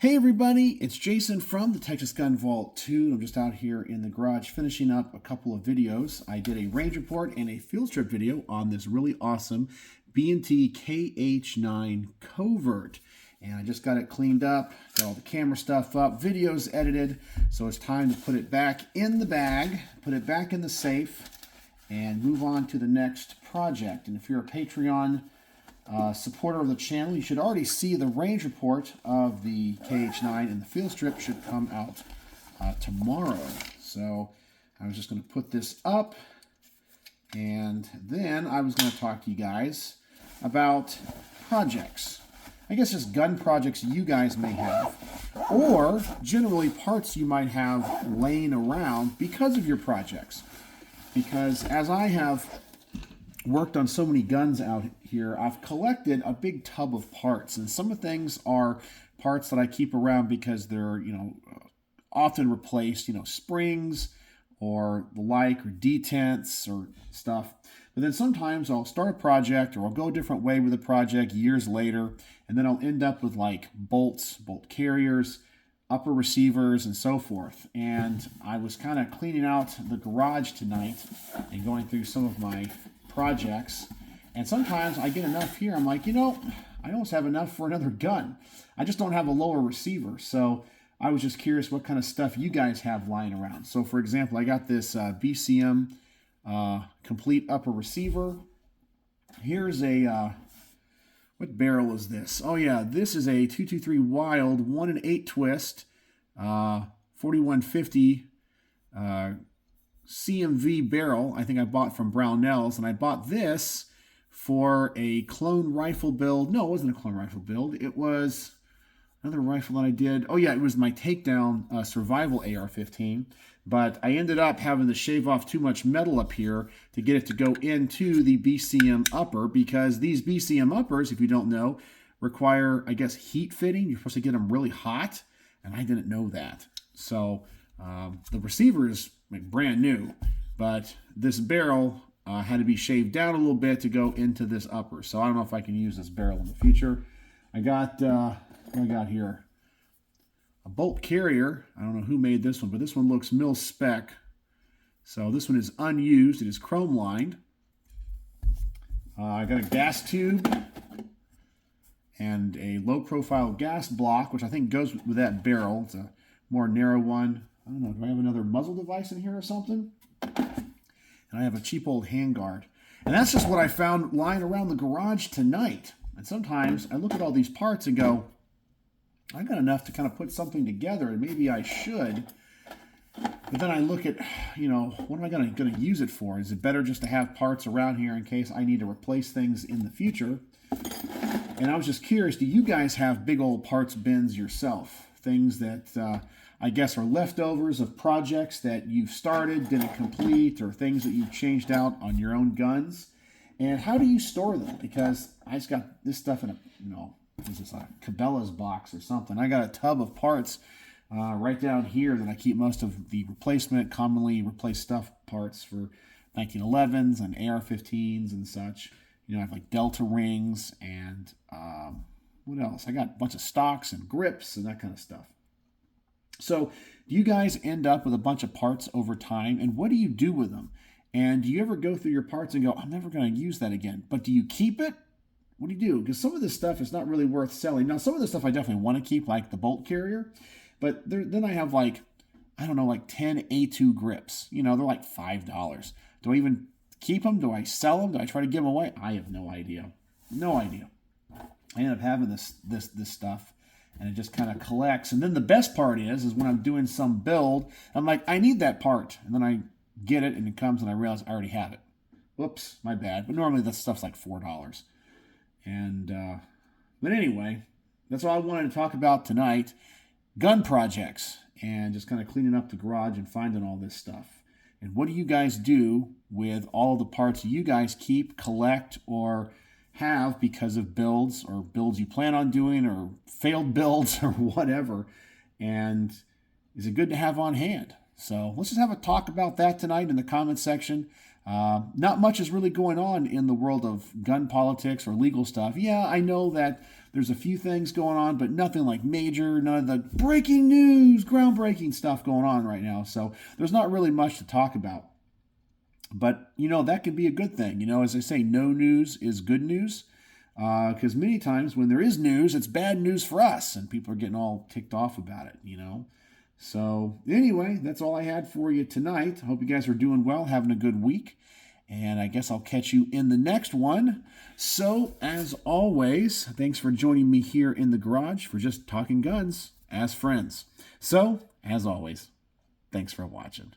Hey everybody, it's Jason from the Texas Gun Vault 2. I'm just out here in the garage finishing up a couple of videos. I did a range report and a field strip video on this really awesome B&T KH9 Covert. And I just got it cleaned up, got all the camera stuff up, videos edited. So it's time to put it back in the bag, put it back in the safe, and move on to the next project. And if you're a Patreon supporter of the channel, you should already see the range report of the KH9, and the field strip should come out tomorrow. So I was just going to put this up, and then I was going to talk to you guys about projects. I guess just gun projects you guys may have, or generally parts you might have laying around because of your projects. Because as I have worked on so many guns out here, I've collected a big tub of parts, and some of the things are parts that I keep around because they're, often replaced, springs or the like, or detents or stuff. But then sometimes I'll start a project, or I'll go a different way with a project years later, and then I'll end up with like bolts, bolt carriers, upper receivers, and so forth. And I was kind of cleaning out the garage tonight and going through some of my projects, and sometimes I get enough here, I'm like, I almost have enough for another gun. I just don't have a lower receiver. So I was just curious what kind of stuff you guys have lying around. So for example, I got this BCM complete upper receiver. Here's a what barrel is this? Oh yeah, this is a 223 Wild 1 8 twist 4150 CMV barrel. I think I bought from Brownells, and I bought this for a clone rifle build. No, it wasn't a clone rifle build. It was another rifle that I did. Oh yeah, it was my takedown survival AR-15. But I ended up having to shave off too much metal up here to get it to go into the BCM upper, because these BCM uppers, if you don't know, require, I guess, heat fitting. You're supposed to get them really hot, and I didn't know that. So the receiver is brand new, but this barrel had to be shaved down a little bit to go into this upper. So I don't know if I can use this barrel in the future. I got, what I got here? A bolt carrier. I don't know who made this one, but this one looks mil spec. So this one is unused. It is chrome lined. I got a gas tube and a low profile gas block, which I think goes with that barrel. It's a more narrow one. I don't know, do I have another muzzle device in here or something? And I have a cheap old handguard. And that's just what I found lying around the garage tonight. And sometimes I look at all these parts and go, I got enough to kind of put something together, and maybe I should. But then I look at, what am I going to use it for? Is it better just to have parts around here in case I need to replace things in the future? And I was just curious, do you guys have big old parts bins yourself? Things that I guess are leftovers of projects that you've started, didn't complete, or things that you've changed out on your own guns. And how do you store them? Because I just got this stuff in a, is this a Cabellas Box or something? I got a tub of parts right down here that I keep most of the replacement, commonly replaced stuff parts for 1911s and AR-15s and such. I have like Delta rings and what else? I got a bunch of stocks and grips and that kind of stuff. So do you guys end up with a bunch of parts over time, and what do you do with them? And do you ever go through your parts and go, I'm never going to use that again? But do you keep it? What do you do? Because some of this stuff is not really worth selling. Now, some of this stuff I definitely want to keep, like the bolt carrier. But then I have like 10 A2 grips. They're like $5. Do I even keep them? Do I sell them? Do I try to give them away? I have no idea. No idea. I end up having this stuff, and it just kind of collects. And then the best part is when I'm doing some build, I'm like, I need that part. And then I get it, and it comes, and I realize I already have it. Whoops, my bad. But normally that stuff's like $4. And, but anyway, that's all I wanted to talk about tonight. Gun projects, and just kind of cleaning up the garage and finding all this stuff. And what do you guys do with all the parts you guys keep, collect, or have because of builds, or builds you plan on doing, or failed builds, or whatever? And is it good to have on hand? So let's just have a talk about that tonight in the comment section. Not much is really going on in the world of gun politics or legal stuff. Yeah, I know that There's a few things going on, but nothing like major, none of the breaking news, groundbreaking stuff going on right now. So there's not really much to talk about. But, that could be a good thing. As I say, no news is good news. Because many times when there is news, it's bad news for us, and people are getting all ticked off about it, So anyway, that's all I had for you tonight. I hope you guys are doing well, having a good week, and I guess I'll catch you in the next one. So, as always, thanks for joining me here in the garage for just talking guns as friends. So, as always, thanks for watching.